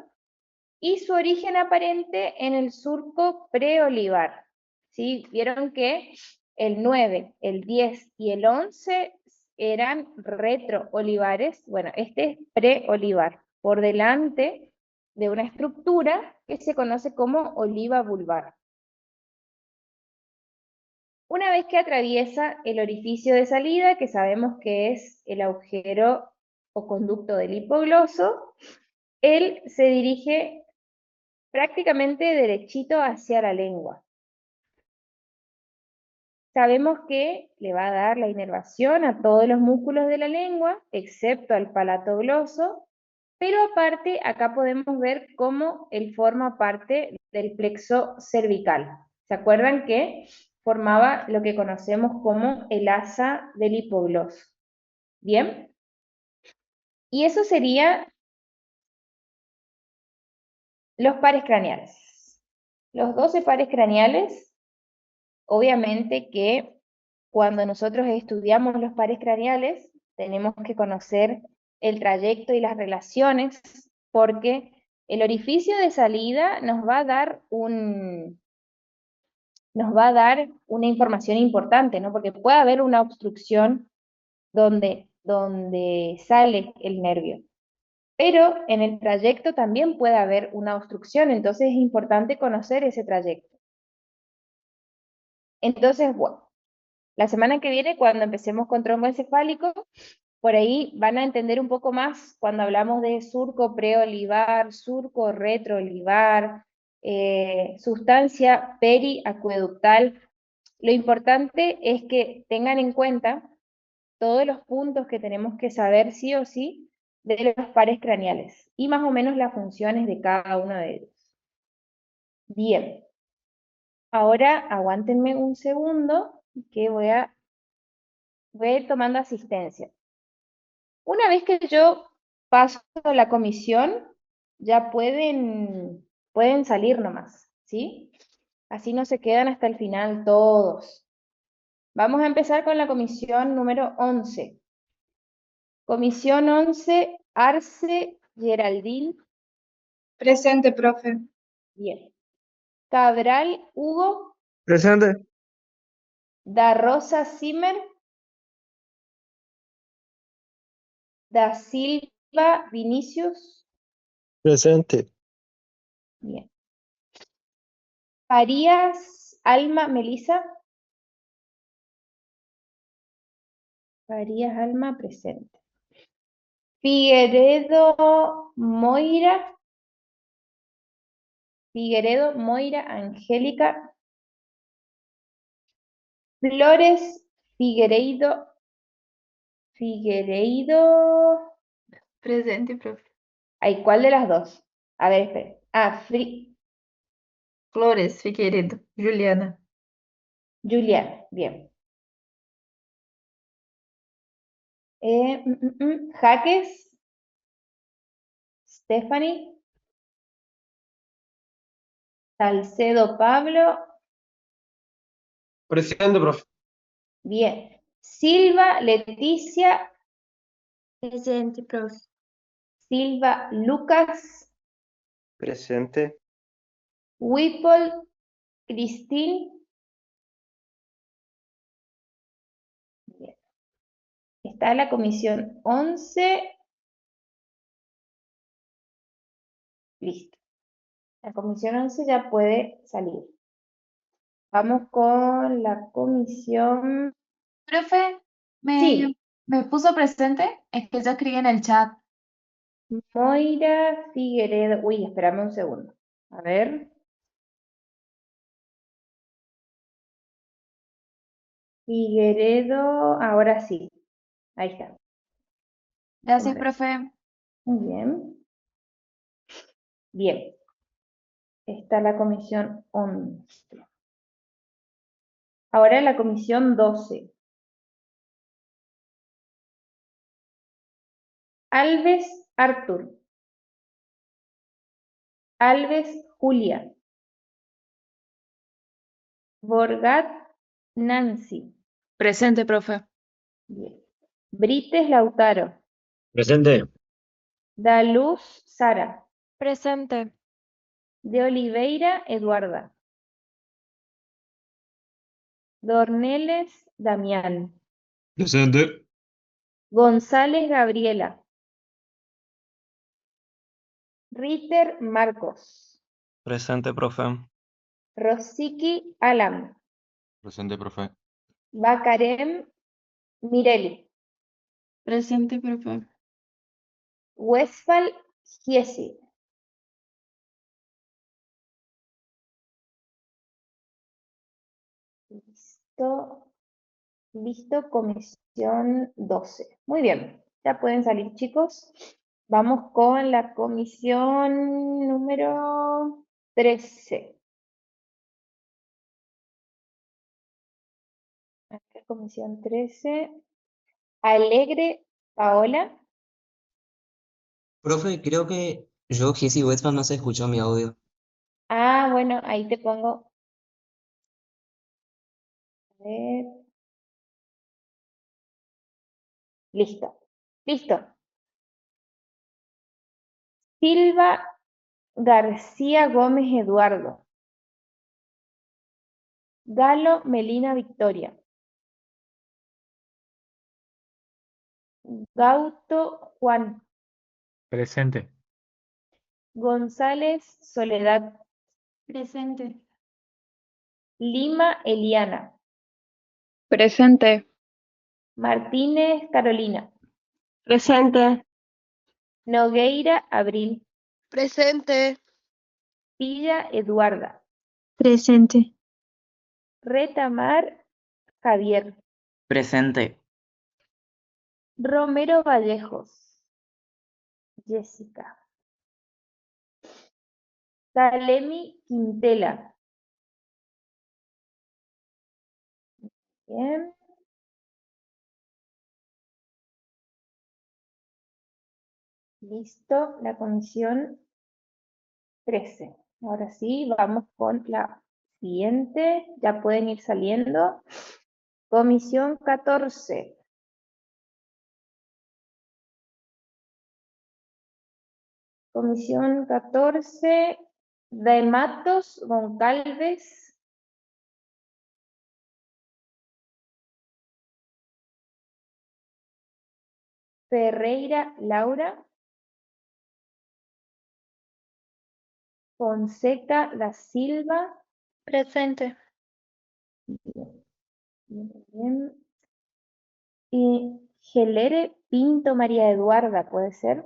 y su origen aparente en el surco preolivar. ¿Sí? Vieron que el 9, el 10 y el 11 eran retroolivares. Bueno, este es preolivar, por delante de una estructura que se conoce como oliva vulvar. Una vez que atraviesa el orificio de salida, que sabemos que es el agujero o conducto del hipogloso, él se dirige prácticamente derechito hacia la lengua. Sabemos que le va a dar la inervación a todos los músculos de la lengua, excepto al palato gloso, pero aparte acá podemos ver cómo él forma parte del plexo cervical. ¿Se acuerdan que formaba lo que conocemos como el asa del hipogloso? ¿Bien? Y eso sería los pares craneales. Los 12 pares craneales, obviamente que cuando nosotros estudiamos los pares craneales, tenemos que conocer el trayecto y las relaciones, porque el orificio de salida nos va a dar una información importante, ¿no? Porque puede haber una obstrucción donde sale el nervio. Pero en el trayecto también puede haber una obstrucción, entonces es importante conocer ese trayecto. Entonces, bueno, la semana que viene, cuando empecemos con trombo encefálico, por ahí van a entender un poco más cuando hablamos de surco preolivar, surco retroolivar, sustancia periacueductal. Lo importante es que tengan en cuenta todos los puntos que tenemos que saber sí o sí de los pares craneales y más o menos las funciones de cada uno de ellos. Bien, ahora aguántenme un segundo que voy a ir tomando asistencia. Una vez que yo paso la comisión, ya pueden salir nomás, ¿sí? Así no se quedan hasta el final todos. Vamos a empezar con la comisión número 11. Comisión 11, Arce Geraldine. Presente, profe. Bien. Cabral Hugo. Presente. Da Rosa Zimmer. Da Silva Vinicius. Presente. Bien. Farías Alma Melisa. Farías Alma presente. Figueredo Moira. Figueredo Moira Angélica. Flores Figueiredo. Presente, profe. Ay, ¿cuál de las dos? A ver, espere. Flores Figueiredo, Juliana. Juliana, bien. Jaques, Stephanie, Salcedo Pablo, Presente, profe. bien. Silva Leticia, Presente, profe. Silva Lucas, Presente. Whipple Christine, Está la comisión 11. Listo. La comisión 11 ya puede salir. Vamos con la comisión... Profe, Sí, me puso presente, es que yo escribí en el chat. Moira Figueredo. Uy, espérame un segundo. A ver. Figueredo, ahora sí. Ahí está. Gracias, Hombre. profe. Muy bien. Bien. Está la comisión 11. Ahora la comisión 12. Alves Artur. Alves Julia. Borgat Nancy. Presente, profe. Bien. Brites Lautaro. Presente. Daluz Sara. Presente. De Oliveira Eduarda. Dorneles Damián. Presente. González Gabriela. Ritter Marcos. Presente, profe. Rosicky Alam. Presente, profe. Bacarem Mireli. Presente, profe. Westphal Giesi. Listo. Listo, comisión 12. Muy bien, ya pueden salir, chicos. Vamos con la comisión número 13. Acá, comisión 13. Alegre Paola. Profe, creo que yo, Jessy Westman, no se escuchó mi audio. Ah, bueno, ahí te pongo. A ver. Listo. Listo. Silva García Gómez Eduardo. Galo Melina Victoria. Gauto Juan. Presente. González Soledad. Presente. Lima Eliana. Presente. Martínez Carolina. Presente. Nogueira Abril. Presente. Villa Eduarda. Presente. Retamar Javier. Presente. Romero Vallejos. Jessica. Salemi Quintela. Bien. Listo, la comisión 13. Ahora sí, vamos con la siguiente. Ya pueden ir saliendo. Comisión 14. Comisión 14. De Matos Goncalves. Ferreira Laura. Fonseca da Silva. Presente. Bien. Y Gelere Pinto María Eduarda, ¿puede ser?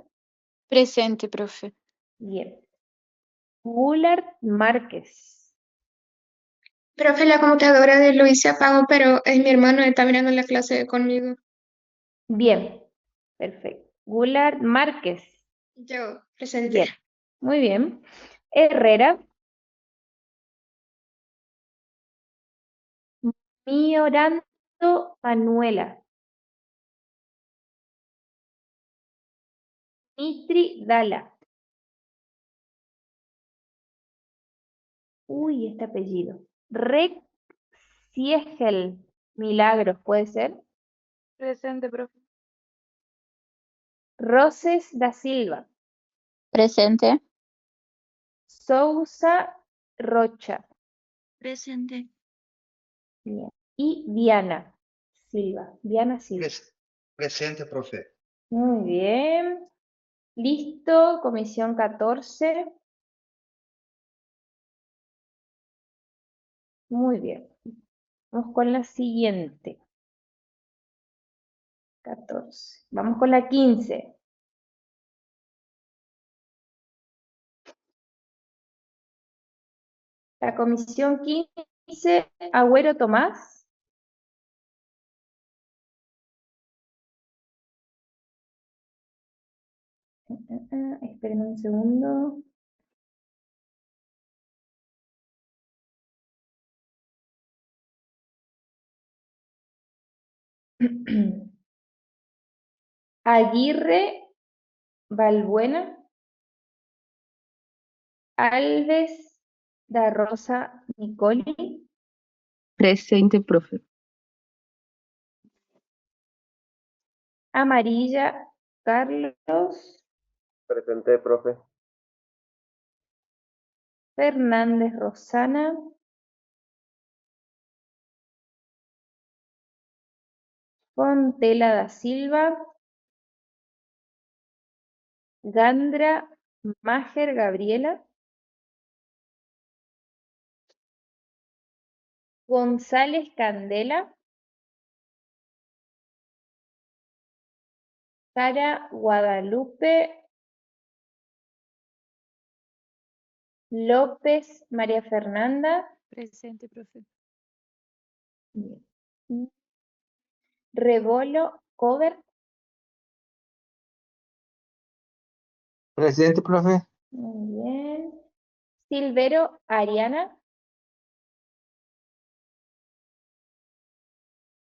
Presente, profe. Bien. Bullard Márquez. Profe, la computadora de Luis se apagó, pero es mi hermano, está mirando la clase conmigo. Bien. Perfecto. Bullard Márquez. Yo, presente. Bien. Muy bien. Herrera. Mioranto Manuela. Mitri Dala. Uy, este apellido. Rec Siegel Milagros, ¿puede ser? Presente, profe. Roses da Silva. Presente. Sousa Rocha. Presente. Bien. Y Diana Silva. Diana Silva. Presente, profe. Muy bien. Listo, comisión 14. Muy bien. Vamos con la siguiente. 14. Vamos con la 15. La comisión 15, Agüero Tomás. Esperen un segundo. Aguirre, Balbuena, Alves, da Rosa, Nicoli, Presente, profe. Amarilla, Carlos, Presente, profe. Fernández, Rosana, Fontela da Silva, Gandra, Máger, Gabriela, González, Candela, Sara, Guadalupe, López, María Fernanda. Presente, profe. Bien. Rebolo, Cover. Presente, profe. Muy bien. Silvero, Ariana.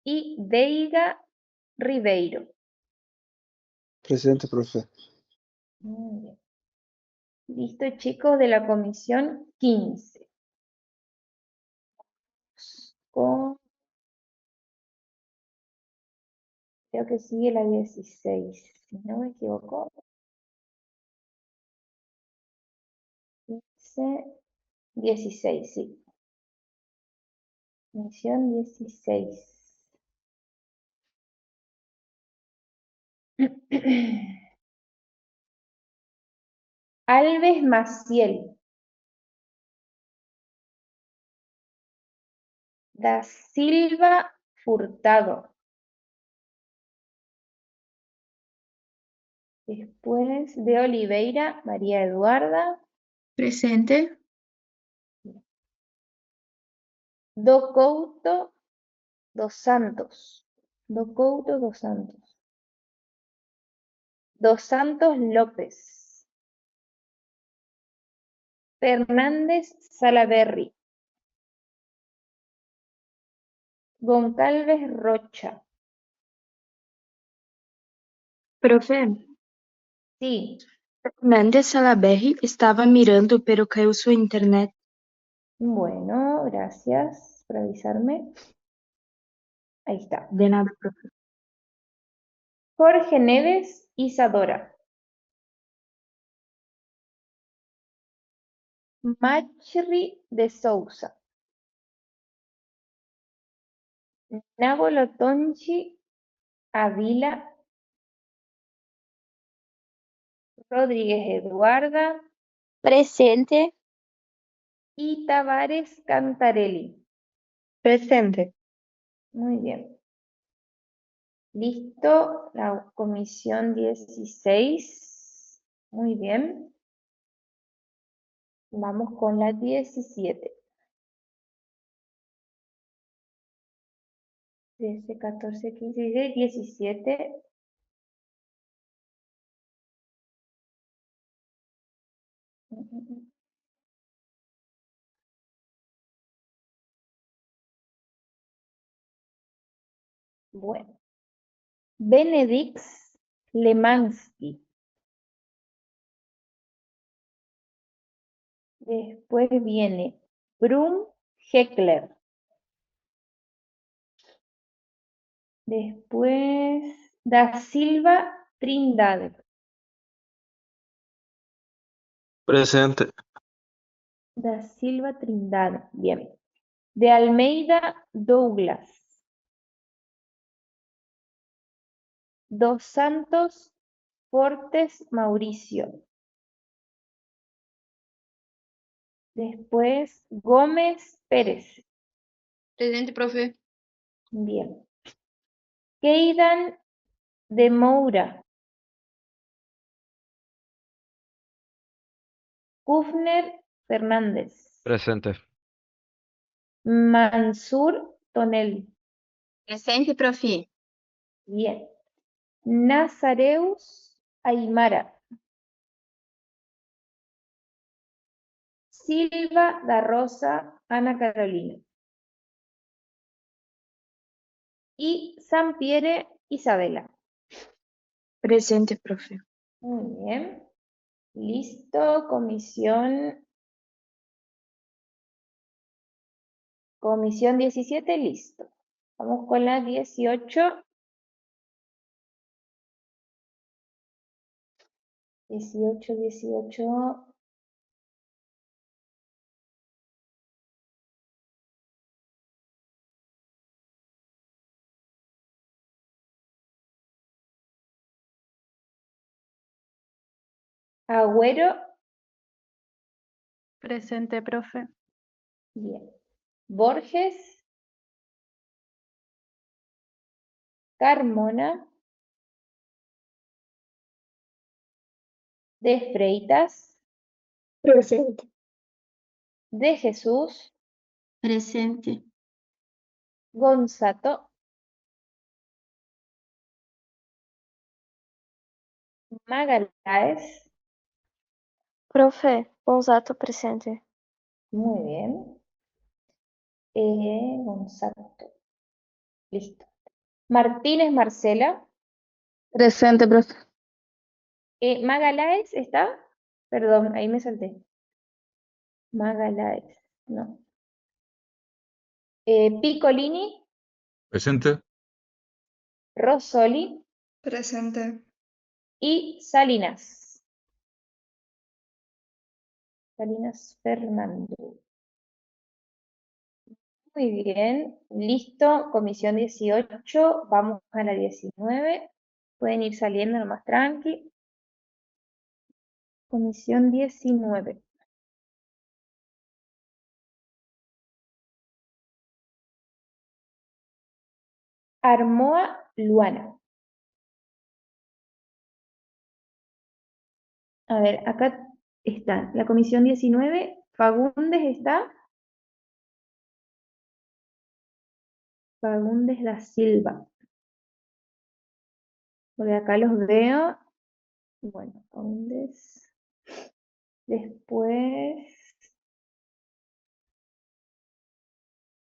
Y Veiga, Ribeiro. Presente, profe. Muy bien. Listo, chicos, de la comisión 15. Con, creo que sigue la 16, si no me equivoco. 15, 16, sí. Comisión 16. Alves Maciel. Da Silva Furtado. Después de Oliveira, María Eduarda. Presente. Do Couto dos Santos. Do Couto dos Santos. Dos Santos López. Fernández Salaberry. Goncalves Rocha. Profe, Sí, Fernández Salaberry estaba mirando, pero cayó su internet. bueno, gracias por avisarme. Ahí está. De nada, profe. Jorge Neves Isadora. Machri de Souza. Nagolo Tonchi Avila. Rodríguez Eduarda. Presente. Y Tavares Cantarelli. Presente. Muy bien. Listo, la comisión 16. Muy bien. Vamos con la 17. 13, 14, 15, 16, 17. Bueno. Benedix Lemansky. Después viene Brum Heckler. Después Da Silva Trindade. Presente. Da Silva Trindade. Bien. De Almeida Douglas. Dos Santos Fortes Mauricio. Después Gómez Pérez. Presente, profe. Bien. Keidan de Moura. Kufner Fernández. Presente. Mansur Tonel. Presente, profe. Bien. Nazareus Aymara. Silva da Rosa Ana Carolina. Y Sampiere Isabela. Presente, profe. Muy bien. Listo, comisión 17, listo. Vamos con la 18. 18. Agüero, Presente, profe. bien. Borges, Carmona, De Freitas, Presente. De Jesús, Presente. Gonzato, Magaláes, Profe, Gonzato presente. muy bien. Gonzato, listo. Martínez Marcela, Presente, profe. Magaláes, ¿está? Perdón, ahí me salté. Magaláes, no. Piccolini, Presente. Rossoli Presente. y Salinas. Salinas Fernando. Muy bien, listo, comisión 18, vamos a la 19. Pueden ir saliendo lo más tranqui. Comisión 19. Armoa Luana. A ver, acá está la comisión 19. Fagundes está. Fagundes da Silva. Porque acá los veo. Bueno, Fagundes. Después.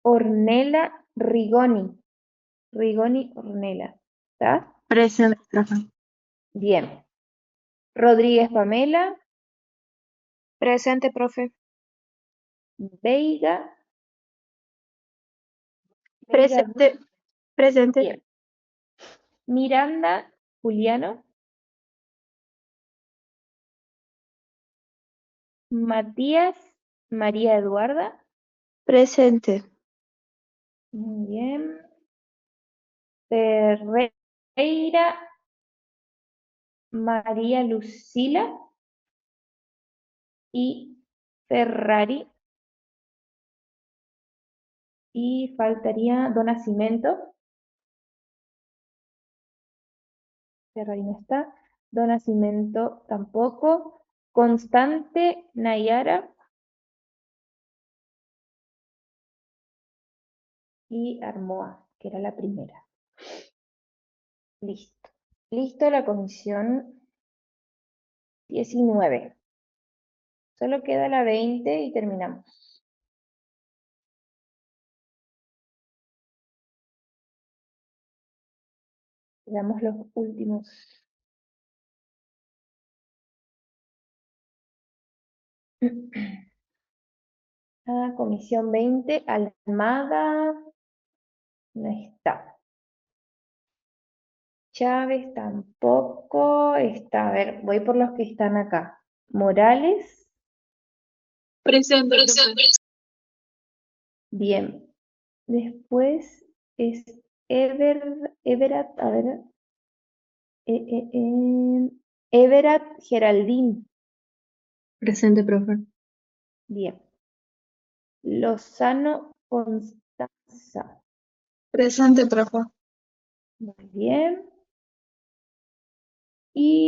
Ornella Rigoni. Rigoni Ornella. ¿Está? Presente, profe. Bien. Rodríguez Pamela. Presente, profe. Veiga. Veiga, Presente. Presente. bien. Miranda Juliano. Matías María Eduarda. Presente. Muy bien. Ferreira María Lucila. Y Ferrari. Y faltaría Don Nascimento. Ferrari no está. Don Nascimento tampoco. Constante Nayara. Y Armoa, que era la primera. Listo. Listo la comisión 19. Solo queda la 20 y terminamos. Damos los últimos. Comisión 20, Almada no está. Chávez tampoco está. A ver, voy por los que están acá. Morales, Presente, profe. bien. Después es Everett, a ver, Everett Geraldine. Presente, profe. Bien. Lozano Constanza. Presente, profe. Muy bien. Y